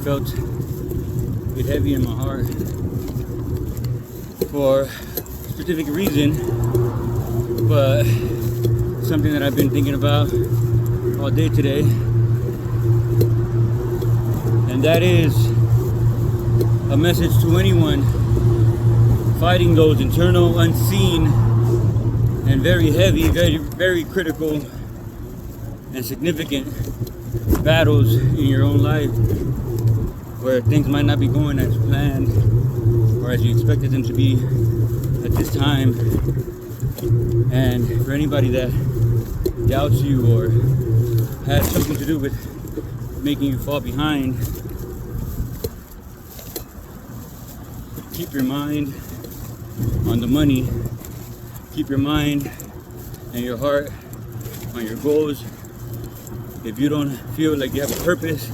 felt it heavy in my heart for a specific reason, but something that I've been thinking about all day today, and that is a message to anyone fighting those internal, unseen, and very heavy, very critical and significant battles in your own life where things might not be going as planned or as you expected them to be at this time. And for anybody that doubts you or has something to do with making you fall behind, keep your mind on the money. Keep your mind and your heart on your goals. If you don't feel like you have a purpose,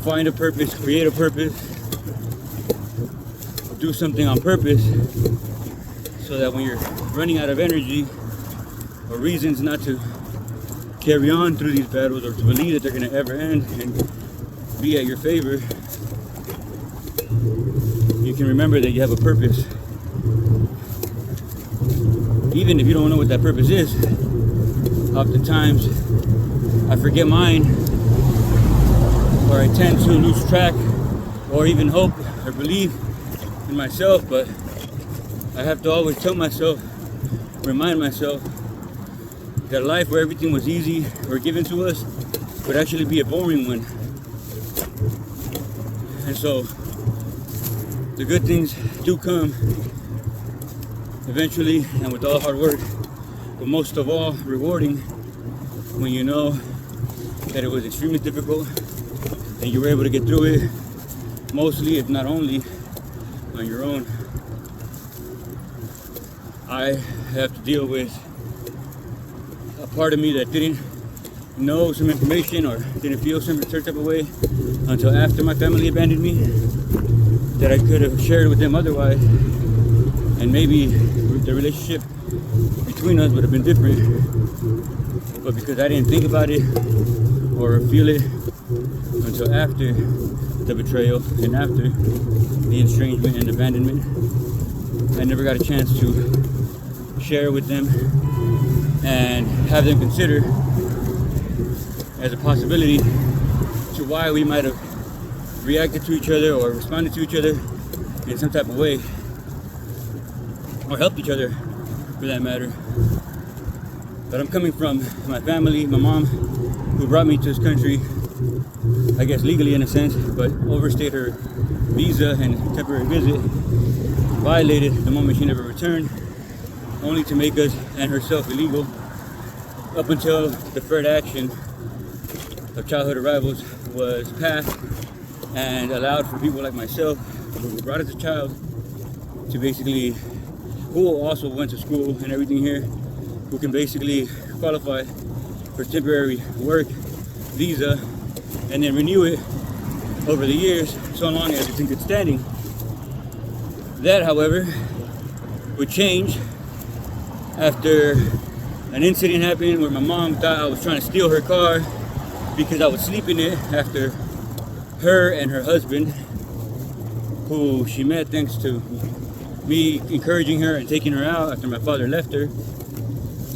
find a purpose, create a purpose, do something on purpose, so that when you're running out of energy or reasons not to carry on through these battles or to believe that they're going to ever end and be at your favor, you can remember that you have a purpose. Even if you don't know what that purpose is, oftentimes I forget mine, or I tend to lose track or even hope or believe in myself, but I have to always tell myself, remind myself that life where everything was easy or given to us would actually be a boring one. And so the good things do come eventually and with all hard work, but most of all rewarding when you know that it was extremely difficult and you were able to get through it, mostly if not only on your own. I have to deal with a part of me that didn't know some information or didn't feel some certain type of way until after my family abandoned me, that I could have shared with them otherwise, and maybe the relationship between us would have been different. But because I didn't think about it or feel it until after the betrayal and after the estrangement and abandonment, I never got a chance to share with them and have them consider as a possibility to why we might have reacted to each other or responded to each other in some type of way, or helped each other for that matter. But I'm coming from my family, my mom, who brought me to this country, I guess legally in a sense, but overstayed her visa and temporary visit, violated the moment she never returned, only to make us and herself illegal, up until deferred action of childhood arrivals was passed and allowed for people like myself, who were brought as a child, to basically, who also went to school and everything here, who can basically qualify for temporary work visa and then renew it over the years, so long as it's in good standing. That, however, would change after an incident happened where my mom thought I was trying to steal her car because I would sleep in it after her and her husband, who she met thanks to me encouraging her and taking her out after my father left her,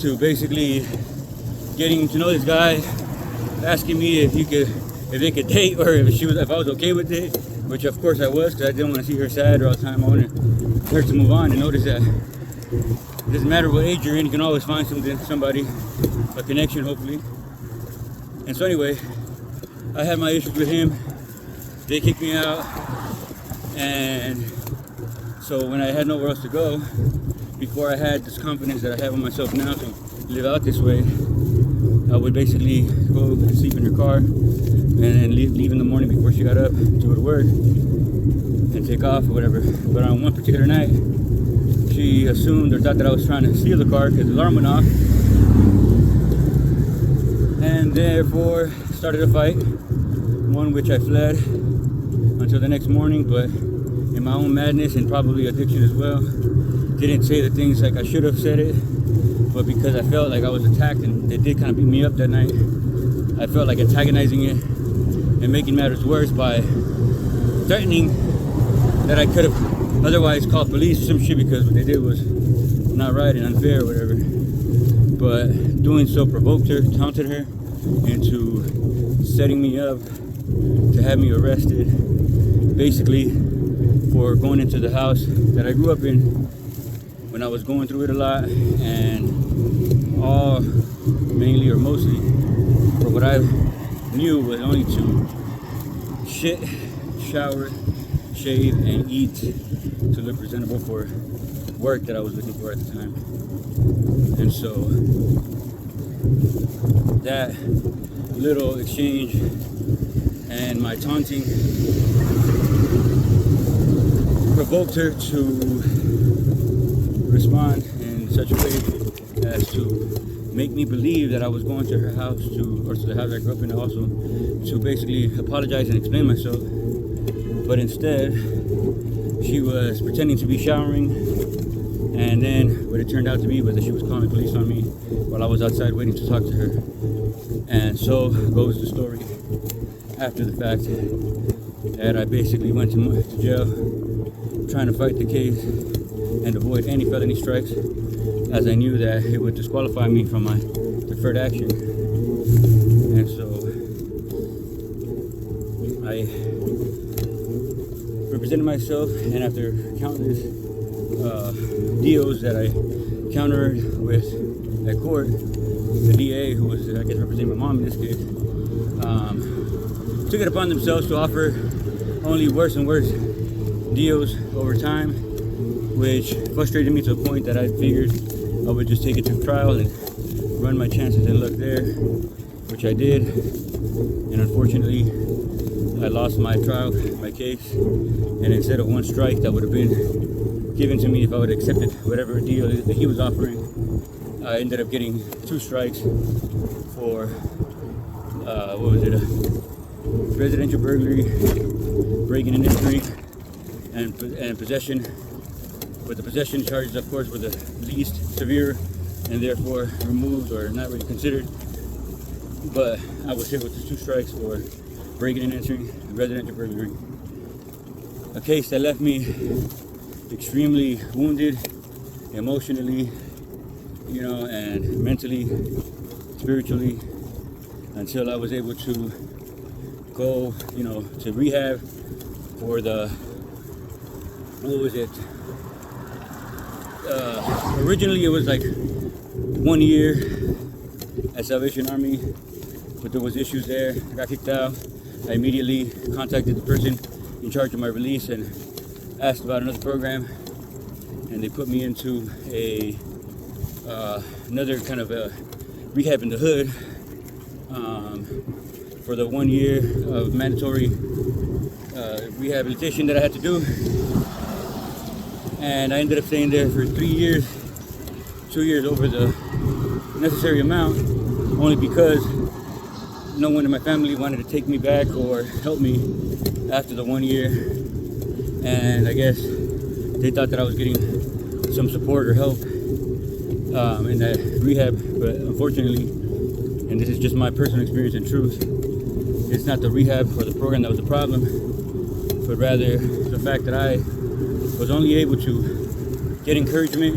to basically getting to know this guy, asking me if they could date or if I was okay with it, which of course I was, because I didn't want to see her sad all the time. I wanted her to move on and notice that it doesn't matter what age you're in, you can always find somebody, a connection hopefully. And so anyway, I had my issues with him. They kicked me out, and so when I had nowhere else to go, before I had this confidence that I have in myself now to live out this way, I would basically go and sleep in her car and then leave in the morning before she got up to go to work and take off or whatever. But on one particular night, she assumed or thought that I was trying to steal the car because the alarm went off, and therefore started a fight, one which I fled until the next morning, but in my own madness and probably addiction as well, didn't say the things like I should have said it. But because I felt like I was attacked, and they did kind of beat me up that night, I felt like antagonizing it and making matters worse by threatening that I could have otherwise called police or some shit because what they did was not right and unfair or whatever. But doing so provoked her, taunted her into setting me up to have me arrested, basically for going into the house that I grew up in when I was going through it a lot, and all mainly or mostly for what I knew was only to shit, shower, shave, and eat to look presentable for work that I was looking for at the time. And so that little exchange and my taunting provoked her to respond in such a way as to make me believe that I was going to her house or to the house I grew up in also to basically apologize and explain myself. But instead, she was pretending to be showering, and then what it turned out to be was that she was calling police on me while I was outside waiting to talk to her. And so goes the story after the fact that I basically went to jail trying to fight the case and avoid any felony strikes, as I knew that it would disqualify me from my deferred action. And so I represented myself, and after countless deals that I countered with at court, the DA, who was, I guess, representing my mom in this case, took it upon themselves to offer only worse and worse deals over time, which frustrated me to the point that I figured I would just take it to trial and run my chances and luck there, which I did. And unfortunately, I lost my trial, my case, and instead of one strike that would have been given to me if I would have accepted whatever deal that he was offering, I ended up getting 2 strikes for residential burglary, breaking and entering, and possession. But the possession charges, of course, were the least severe and therefore removed or not really considered. But I was hit with the 2 strikes for breaking and entering, residential burglary. A case that left me extremely wounded, emotionally, and mentally, spiritually, until I was able to go, to rehab for originally it was like 1 year at Salvation Army, but there was issues there. I got kicked out. I immediately contacted the person in charge of my release and asked about another program, and they put me into another kind of rehab in the hood for the 1 year of mandatory rehabilitation that I had to do. And I ended up staying there for 3 years, 2 years over the necessary amount, only because no one in my family wanted to take me back or help me after the 1 year. And I guess they thought that I was getting some support or help in that rehab, but unfortunately, and this is just my personal experience and truth, it's not the rehab or the program that was the problem, but rather the fact that I was only able to get encouragement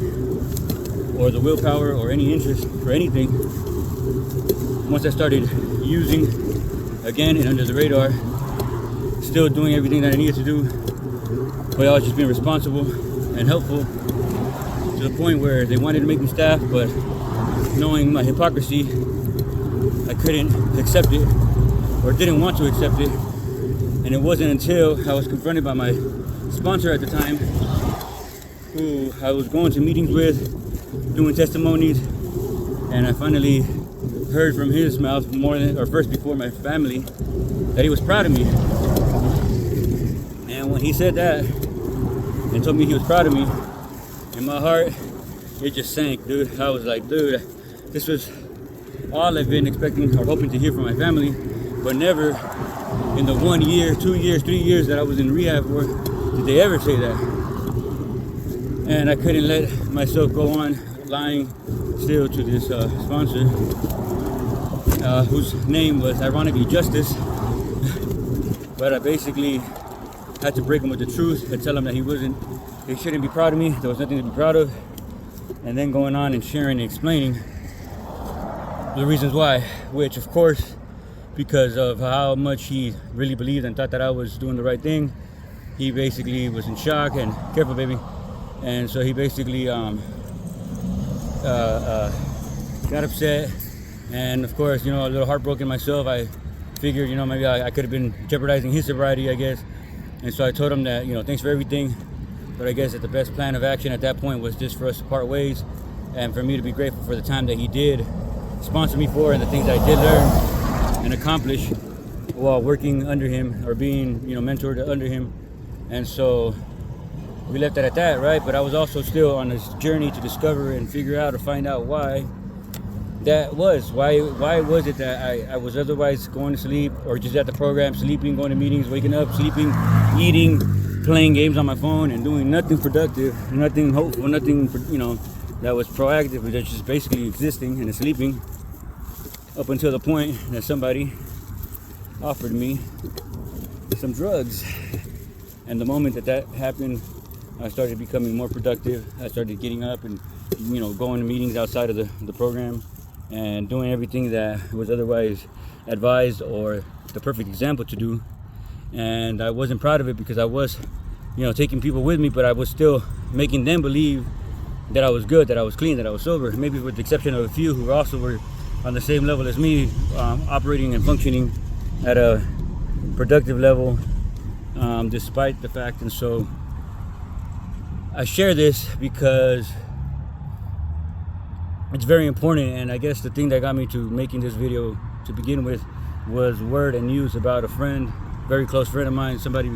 or the willpower or any interest for anything once I started using again and under the radar, still doing everything that I needed to do, but I was just being responsible and helpful to the point where they wanted to make me staff, but knowing my hypocrisy, I couldn't accept it or didn't want to accept it. And it wasn't until I was confronted by my sponsor at the time, who I was going to meetings with, doing testimonies, and I finally heard from his mouth first before my family, that he was proud of me. And when he said that and told me he was proud of me, in my heart, it just sank, dude. I was like, dude, this was all I've been expecting or hoping to hear from my family, but never in the 1 year, 2 years, 3 years that I was in rehab for did they ever say that. And I couldn't let myself go on lying still to this sponsor, whose name was ironically Justice. But I basically had to break him with the truth and tell him that he shouldn't be proud of me. There was nothing to be proud of. And then going on and sharing and explaining the reasons why, which of course, because of how much he really believed and thought that I was doing the right thing, he basically was in shock and, careful baby, and so he basically got upset, and of course, a little heartbroken myself. I figured, maybe I could have been jeopardizing his sobriety, I guess. And so I told him that, thanks for everything, but I guess that the best plan of action at that point was just for us to part ways, and for me to be grateful for the time that he did sponsor me for, and the things that I did learn and accomplish while working under him, or being, mentored under him. And so we left it at that, right? But I was also still on this journey to discover and figure out or find out why that was. Why was it that I was otherwise going to sleep, or just at the program, sleeping, going to meetings, waking up, sleeping, eating, playing games on my phone, and doing nothing productive, nothing hopeful, nothing, that was proactive, but just basically existing and sleeping, up until the point that somebody offered me some drugs. And the moment that happened, I started becoming more productive. I started getting up and, going to meetings outside of the program, and doing everything that was otherwise advised or the perfect example to do. And I wasn't proud of it, because I was, taking people with me, but I was still making them believe that I was good, that I was clean, that I was sober. Maybe with the exception of a few who also were on the same level as me, operating and functioning at a productive level, despite the fact. And so I share this because it's very important. And I guess the thing that got me to making this video to begin with was word and news about a friend, very close friend of mine, somebody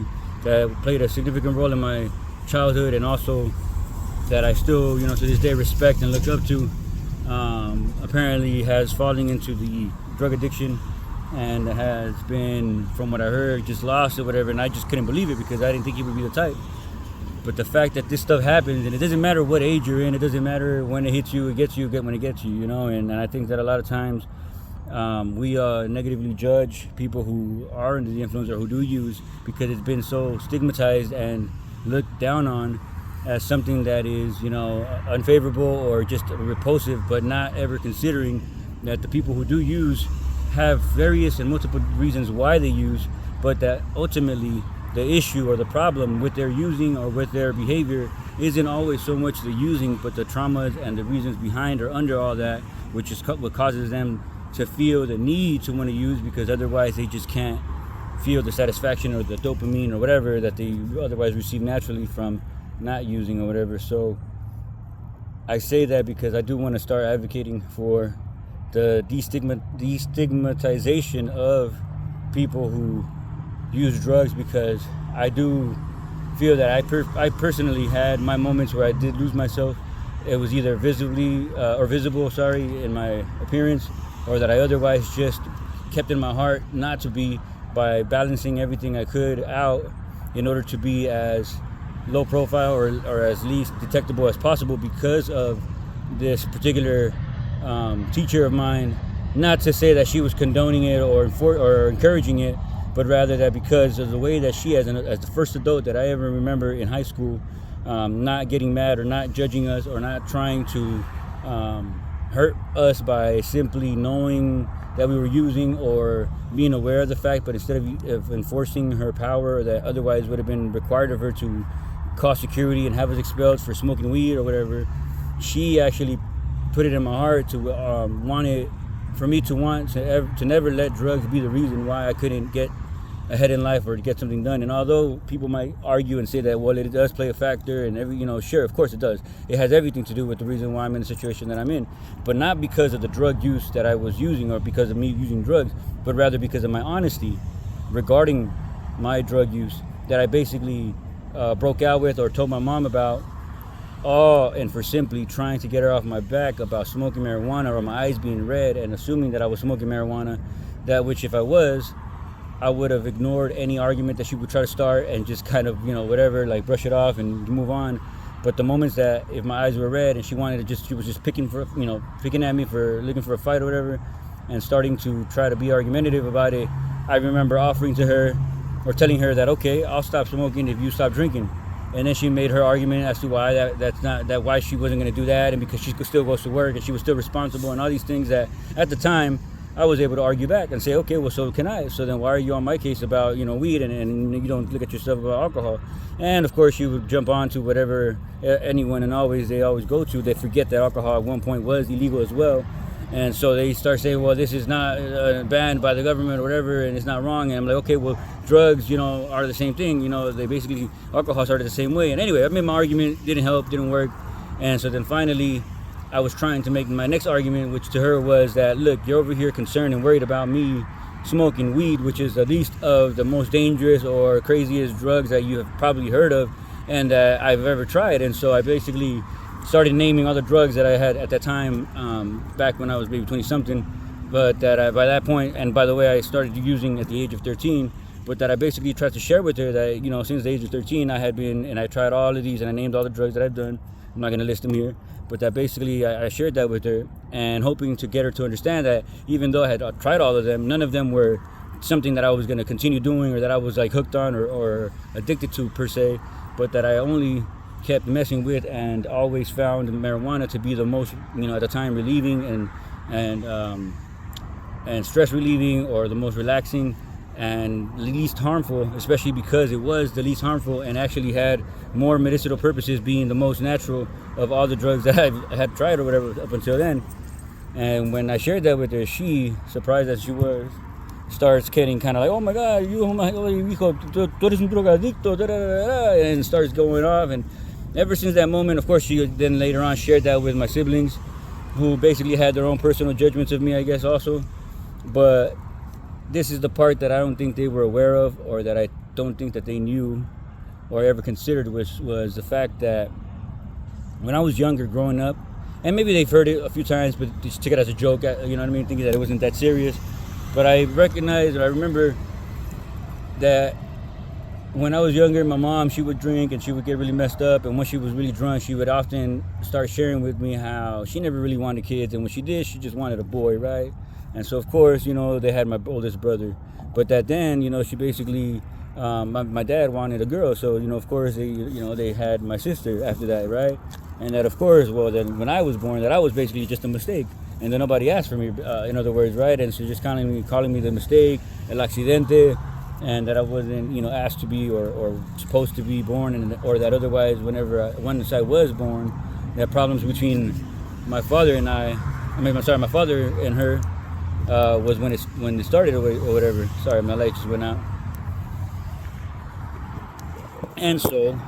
that played a significant role in my childhood, and also that I still, to this day respect and look up to. Apparently has fallen into the drug addiction, and has been, from what I heard, just lost or whatever. And I just couldn't believe it, because I didn't think he would be the type. But the fact that this stuff happens, and it doesn't matter what age you're in, it doesn't matter when it hits you, it gets you when it gets you, And I think that a lot of times we negatively judge people who are under the influence or who do use, because it's been so stigmatized and looked down on as something that is, unfavorable or just repulsive, but not ever considering that the people who do use have various and multiple reasons why they use, but that ultimately the issue or the problem with their using or with their behavior isn't always so much the using, but the traumas and the reasons behind or under all that, which is what causes them to feel the need to want to use, because otherwise they just can't feel the satisfaction or the dopamine or whatever that they otherwise receive naturally from not using or whatever. So I say that because I do want to start advocating for the destigmatization of people who use drugs, because I do feel that I personally had my moments where I did lose myself. It was either visible in my appearance, or that I otherwise just kept in my heart not to be, by balancing everything I could out in order to be as low profile or as least detectable as possible, because of this particular teacher of mine. Not to say that she was condoning it or encouraging it, but rather that because of the way that she, as the first adult that I ever remember in high school, not getting mad or not judging us or not trying to hurt us by simply knowing that we were using or being aware of the fact, but instead of enforcing her power that otherwise would have been required of her to call security and have us expelled for smoking weed or whatever, she actually put it in my heart to want to never let drugs be the reason why I couldn't get ahead in life or to get something done. And although people might argue and say that, well, it does play a factor, and sure, of course it does. It has everything to do with the reason why I'm in the situation that I'm in, but not because of the drug use that I was using or because of me using drugs, but rather because of my honesty regarding my drug use that I basically broke out with or told my mom about, and for simply trying to get her off my back about smoking marijuana, or my eyes being red and assuming that I was smoking marijuana, that which if I was, I would have ignored any argument that she would try to start and just kind of, whatever, like brush it off and move on. But the moments that if my eyes were red and she was just picking at me for looking for a fight or whatever, and starting to try to be argumentative about it, I remember offering to her or telling her that, okay, I'll stop smoking if you stop drinking. And then she made her argument as to why why she wasn't going to do that, and because she still goes to work and she was still responsible, and all these things that at the time I was able to argue back and say, okay, well, so can I. So then why are you on my case about, weed, and you don't look at yourself about alcohol? And of course, she would jump on to whatever anyone and they always go to. They forget that alcohol at one point was illegal as well. And so they start saying, well, this is not banned by the government or whatever, and it's not wrong. And I'm like, okay, well, drugs, are the same thing. They basically, alcohol started the same way. And anyway, I made my argument, didn't help, didn't work. And so then finally, I was trying to make my next argument, which to her was that, look, you're over here concerned and worried about me smoking weed, which is the least of the most dangerous or craziest drugs that you have probably heard of and that I've ever tried. And so I basically started naming all the drugs that I had at that time, back when I was maybe 20-something, but that by that point, and by the way, I started using at the age of 13, but that I basically tried to share with her that, since the age of 13, I had been, and I tried all of these, and I named all the drugs that I've done. I'm not going to list them here, but that basically I shared that with her, and hoping to get her to understand that even though I had tried all of them, none of them were something that I was going to continue doing or that I was like hooked on or addicted to per se, but that I only kept messing with and always found marijuana to be the most, at the time, relieving and stress relieving, or the most relaxing and least harmful, especially because it was the least harmful and actually had more medicinal purposes, being the most natural of all the drugs that I had tried or whatever up until then. And when I shared that with her, she, surprised as she was, starts getting kind of like, oh my God, hijo, tú eres un drogadicto, and starts going off. And ever since that moment, of course, she then later on shared that with my siblings, who basically had their own personal judgments of me, I guess, also. But this is the part that I don't think they were aware of, or that I don't think that they knew or ever considered, which was the fact that when I was younger, growing up, and maybe they've heard it a few times, but just took it as a joke, thinking that it wasn't that serious. But I remember that when I was younger, my mom, she would drink and she would get really messed up. And when she was really drunk, she would often start sharing with me how she never really wanted kids. And when she did, she just wanted a boy, right? And so, of course, they had my oldest brother. But that then, she basically, my dad wanted a girl. So, of course, they had my sister after that, right? And that, of course, well, then when I was born, that I was basically just a mistake. And then nobody asked for me, in other words, right? And so just calling me the mistake, el accidente, and that I wasn't, asked to be or supposed to be born, or that otherwise, once I was born, that problems between my father and my father and her was when it started or whatever. Sorry, my light just went out. And so,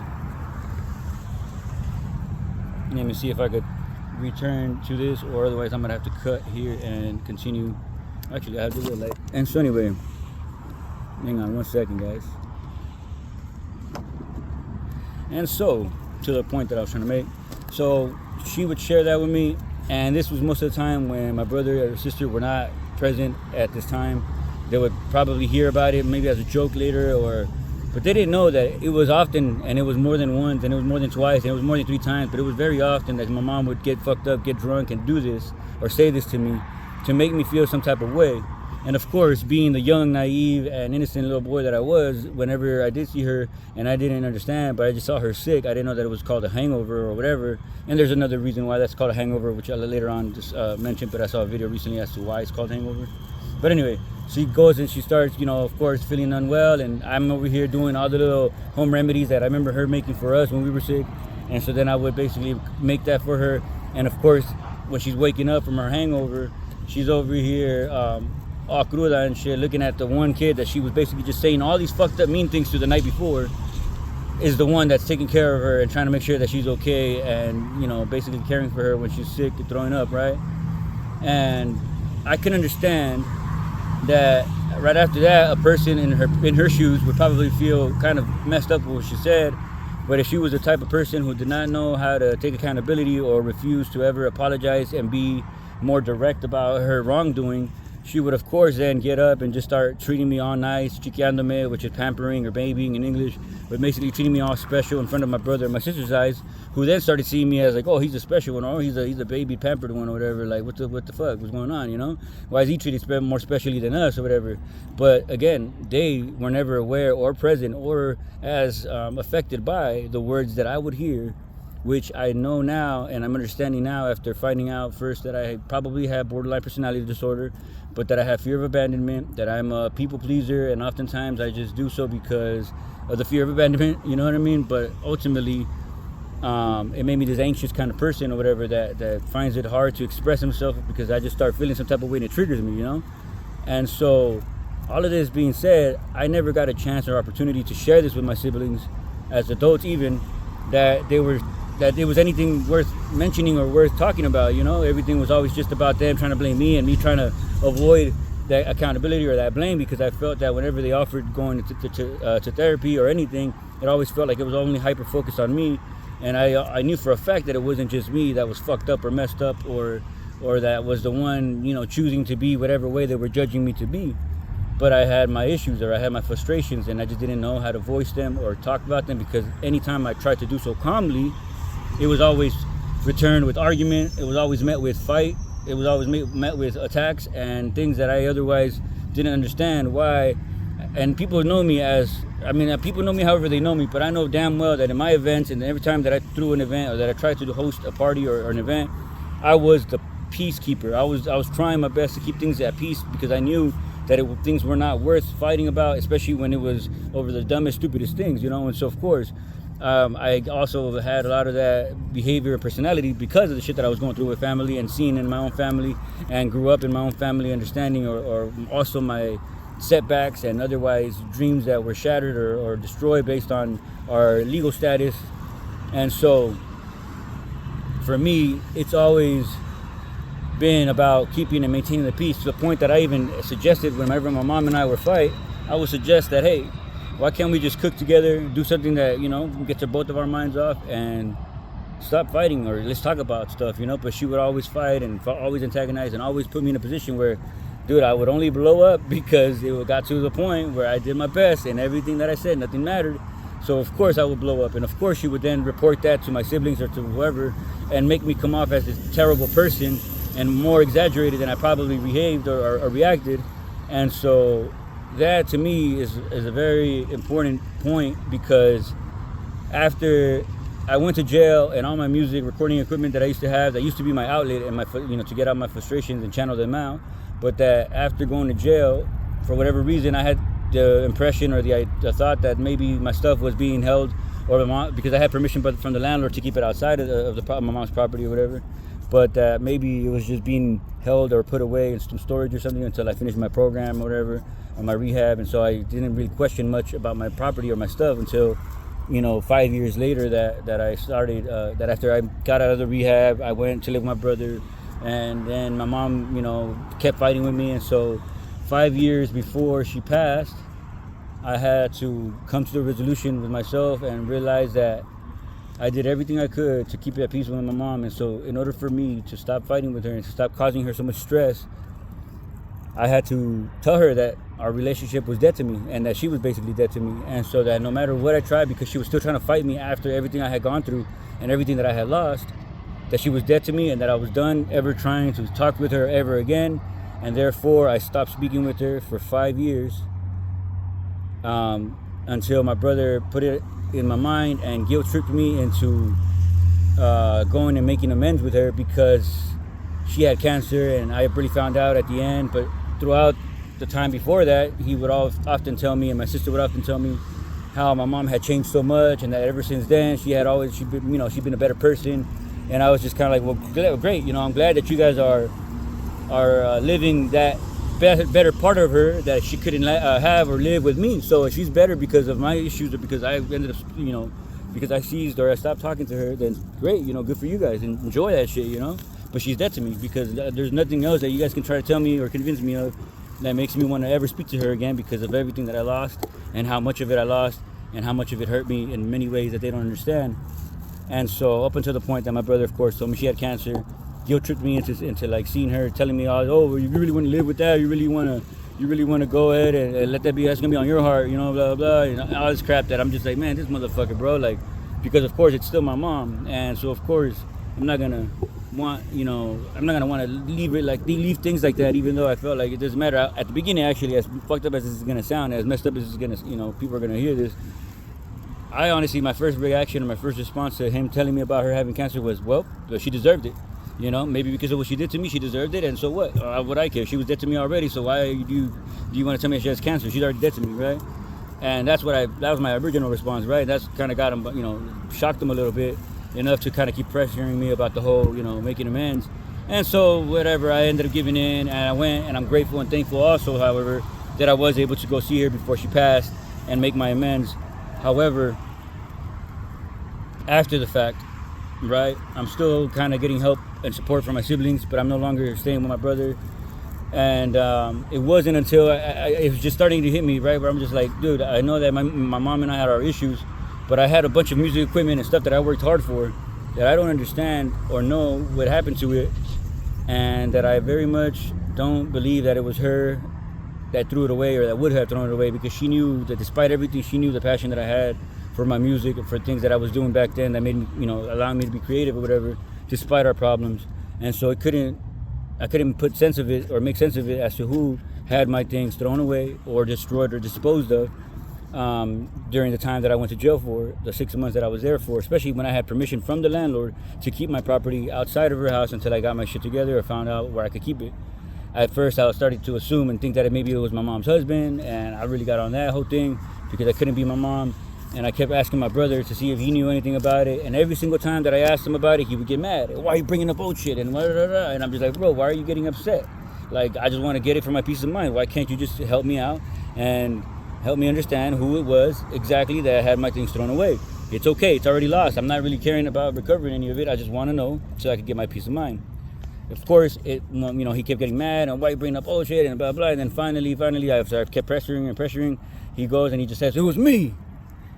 let me see if I could return to this, or otherwise I'm gonna have to cut here and continue. Actually, I have the real light. And so anyway, hang on 1 second, guys. And so, to the point that I was trying to make, so she would share that with me, and this was most of the time when my brother or sister were not present at this time. They would probably hear about it maybe as a joke later, but they didn't know that it was often, and it was more than once, and it was more than twice, and it was more than 3 times, but it was very often that my mom would get fucked up, get drunk, and do this, or say this to me, to make me feel some type of way. And of course, being the young, naive, and innocent little boy that I was, whenever I did see her, and I didn't understand, but I just saw her sick, I didn't know that it was called a hangover or whatever. And there's another reason why that's called a hangover, which I'll later on just mention, but I saw a video recently as to why it's called hangover. But anyway, she goes and she starts, of course, feeling unwell, and I'm over here doing all the little home remedies that I remember her making for us when we were sick. And so then I would basically make that for her. And of course, when she's waking up from her hangover, she's over here all cruda and shit, looking at the one kid that she was basically just saying all these fucked up mean things to the night before, is the one that's taking care of her and trying to make sure that she's okay, and basically caring for her when she's sick and throwing up, right? And I can understand that right after that, a person in her shoes would probably feel kind of messed up with what she said. But if she was the type of person who did not know how to take accountability or refuse to ever apologize and be more direct about her wrongdoing, she would of course then get up and just start treating me all nice, chiqueándome, which is pampering or babying in English, but basically treating me all special in front of my brother and my sister's eyes, who then started seeing me as like, oh, he's a special one, or he's a baby pampered one, or whatever. Like, what the fuck, what's going on, you know? Why is he treated more specially than us, or whatever? But again, they were never aware or present or as affected by the words that I would hear, which I know now, and I'm understanding now after finding out first that I probably have borderline personality disorder, but that I have fear of abandonment, that I'm a people pleaser, and oftentimes I just do so because of the fear of abandonment, you know what I mean? But ultimately, it made me this anxious kind of person or whatever that finds it hard to express himself because I just start feeling some type of way and it triggers me, you know? And so, all of this being said, I never got a chance or opportunity to share this with my siblings as adults even, that it was anything worth mentioning or worth talking about, you know? Everything was always just about them trying to blame me and me trying to avoid that accountability or that blame, because I felt that whenever they offered going to therapy or anything, it always felt like it was only hyper-focused on me. And I knew for a fact that it wasn't just me that was fucked up or messed up or that was the one, you know, choosing to be whatever way they were judging me to be. But I had my issues or I had my frustrations, and I just didn't know how to voice them or talk about them, because anytime I tried to do so calmly, it was always returned with argument. It was always met with fight. It was always met with attacks and things that I otherwise didn't understand why. And people know me people know me however they know me, but I know damn well that in my events and every time that I threw an event or that I tried to host a party or an event, I was the peacekeeper. I was trying my best to keep things at peace, because I knew that things were not worth fighting about, especially when it was over the dumbest, stupidest things, you know. And so of course, I also had a lot of that behavior and personality because of the shit that I was going through with family and seeing in my own family, and grew up in my own family understanding, or also my setbacks and otherwise dreams that were shattered or destroyed based on our legal status. And so for me, it's always been about keeping and maintaining the peace, to the point that I even suggested whenever my mom and I would fight, I would suggest that, hey, why can't we just cook together, do something that, you know, gets both of our minds off and stop fighting, or let's talk about stuff, you know? But she would always fight and always antagonize and always put me in a position where, dude, I would only blow up because it got to the point where I did my best and everything that I said, nothing mattered. So of course I would blow up, and of course she would then report that to my siblings or to whoever and make me come off as this terrible person and more exaggerated than I probably behaved or reacted. And so that to me is a very important point, because after I went to jail and all my music recording equipment that I used to have, that used to be my outlet and my, you know, to get out my frustrations and channel them out, but that after going to jail, for whatever reason, I had the impression or the thought that maybe my stuff was being held, or because I had permission from the landlord to keep it outside of my mom's property or whatever, but maybe it was just being held or put away in some storage or something until I finished my program or whatever, or my rehab. And so I didn't really question much about my property or my stuff until, you know, 5 years later that I started, that after I got out of the rehab, I went to live with my brother, and then my mom, you know, kept fighting with me. And so 5 years before she passed, I had to come to the resolution with myself and realize that I did everything I could to keep it at peace with my mom. And so in order for me to stop fighting with her and to stop causing her so much stress, I had to tell her that our relationship was dead to me, and that she was basically dead to me. And so that no matter what I tried, because she was still trying to fight me after everything I had gone through and everything that I had lost, that she was dead to me, and that I was done ever trying to talk with her ever again. And therefore I stopped speaking with her for 5 years, until my brother put it in my mind and guilt tripped me into going and making amends with her, because she had cancer and I really found out at the end. But throughout the time before that, he would often tell me, and my sister would often tell me, how my mom had changed so much, and that ever since then she'd been a better person. And I was just kind of like, well, great, you know, I'm glad that you guys are living that better part of her that she couldn't have or live with me. So if she's better because of my issues, or because I ended up, you know, because I seized or I stopped talking to her, then great, you know, good for you guys, and enjoy that shit, you know. But she's dead to me, because there's nothing else that you guys can try to tell me or convince me of that makes me want to ever speak to her again, because of everything that I lost and how much of it I lost and how much of it hurt me in many ways that they don't understand. And so up until the point that my brother, of course, told me she had cancer, guilt tripped me into like seeing her telling me, oh, you really want to live with that? You really want to go ahead and let that be? That's gonna be on your heart, blah blah blah, all this crap that I'm just like, man, this motherfucker, bro, like, because of course it's still my mom, and so of course I'm not gonna want, I'm not gonna want to leave things like that, even though I felt like it doesn't matter. At the beginning, actually, as fucked up as this is gonna sound, as messed up as this is gonna, people are gonna hear this. I honestly, my first reaction or my first response to him telling me about her having cancer was, well, she deserved it. Maybe because of what she did to me, she deserved it, and so what? Would I care? She was dead to me already, so why do you want to tell me she has cancer? She's already dead to me, right? And that was my original response, right? That's kind of got him, shocked him a little bit, enough to kind of keep pressuring me about the whole, making amends. And so, whatever, I ended up giving in, and I went, and I'm grateful and thankful also, however, that I was able to go see her before she passed and make my amends. However, after the fact, right, I'm still kind of getting help and support from my siblings, but I'm no longer staying with my brother. And it wasn't until it was just starting to hit me, right, where I'm just like, dude, I know that my mom and I had our issues, but I had a bunch of music equipment and stuff that I worked hard for that I don't understand or know what happened to it, and that I very much don't believe that it was her that threw it away or that would have thrown it away, because she knew that despite everything, she knew the passion that I had for my music and for things that I was doing back then that made me, allowing me to be creative or whatever, despite our problems. And so I couldn't put sense of it or make sense of it as to who had my things thrown away or destroyed or disposed of during the time that I went to jail for, the 6 months that I was there for, especially when I had permission from the landlord to keep my property outside of her house until I got my shit together or found out where I could keep it. At first, I was starting to assume and think that maybe it was my mom's husband, and I really got on that whole thing because I couldn't be my mom. And I kept asking my brother to see if he knew anything about it. And every single time that I asked him about it, he would get mad. Why are you bringing up old shit? And blah, blah, blah. And I'm just like, bro, why are you getting upset? Like, I just want to get it for my peace of mind. Why can't you just help me out and help me understand who it was exactly that had my things thrown away? It's okay. It's already lost. I'm not really caring about recovering any of it. I just want to know so I can get my peace of mind. Of course, he kept getting mad. And why are you bringing up old shit? And blah, blah. And then finally, after I kept pressuring, he goes and he just says, it was me.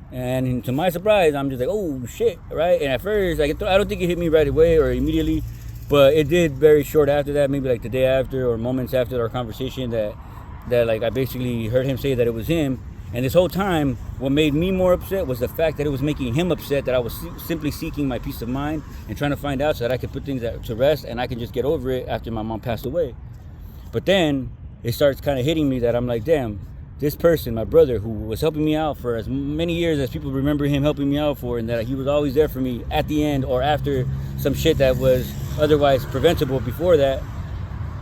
And to my surprise, I'm just like, oh shit, right? And at first, I don't think it hit me right away or immediately, but it did very short after that, maybe like the day after or moments after our conversation, that like I basically heard him say that it was him. And this whole time, what made me more upset was the fact that it was making him upset, that I was simply seeking my peace of mind and trying to find out so that I could put things to rest and I can just get over it after my mom passed away. But then it starts kind of hitting me that I'm like, damn, this person, my brother, who was helping me out for as many years as people remember him helping me out for, and that he was always there for me at the end or after some shit that was otherwise preventable before that,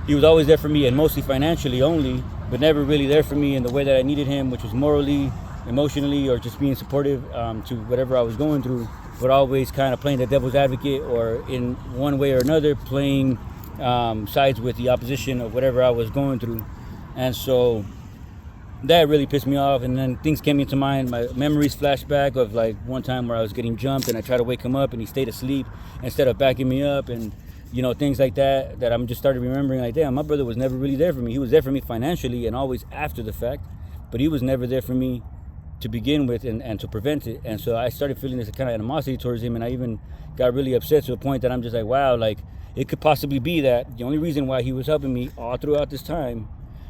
he was always there for me, and mostly financially only, but never really there for me in the way that I needed him, which was morally, emotionally, or just being supportive to whatever I was going through, but always kind of playing the devil's advocate, or in one way or another playing sides with the opposition of whatever I was going through. And so that really pissed me off. And then things came into mind, my memories flashed back of like one time where I was getting jumped and I tried to wake him up and he stayed asleep instead of backing me up, and things like that I'm just started remembering, like, damn, my brother was never really there for me. He was there for me financially and always after the fact, but he was never there for me to begin with and to prevent it. And so I started feeling this kind of animosity towards him, and I even got really upset to a point that I'm just like, wow, like it could possibly be that the only reason why he was helping me all throughout this time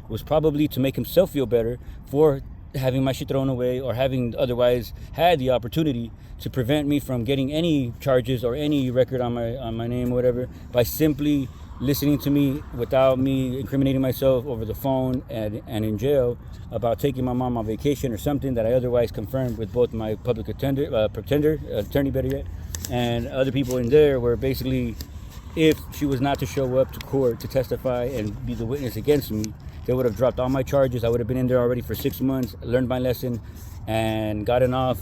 was probably to make himself feel better for having my shit thrown away, or having otherwise had the opportunity to prevent me from getting any charges or any record on my name or whatever, by simply listening to me without me incriminating myself over the phone and in jail about taking my mom on vacation or something that I otherwise confirmed with both my public attorney better yet, and other people in there, where basically if she was not to show up to court to testify and be the witness against me, they would have dropped all my charges. I would have been in there already for 6 months, learned my lesson, and gotten off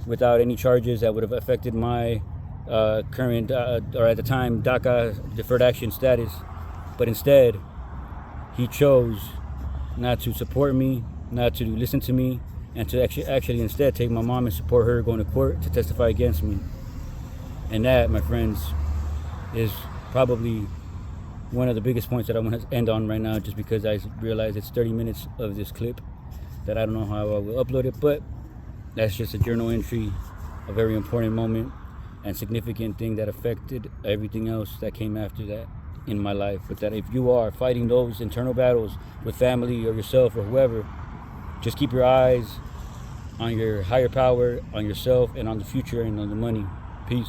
without any charges that would have affected my current, or at the time, DACA deferred action status. But instead, he chose not to support me, not to listen to me, and to actually instead take my mom and support her going to court to testify against me. And that, my friends, is probably one of the biggest points that I want to end on right now, just because I realize it's 30 minutes of this clip that I don't know how I will upload it, but that's just a journal entry, a very important moment. and significant thing that affected everything else that came after that in my life. But that if you are fighting those internal battles with family or yourself or whoever, just keep your eyes on your higher power, on yourself, and on the future, and on the money. Peace.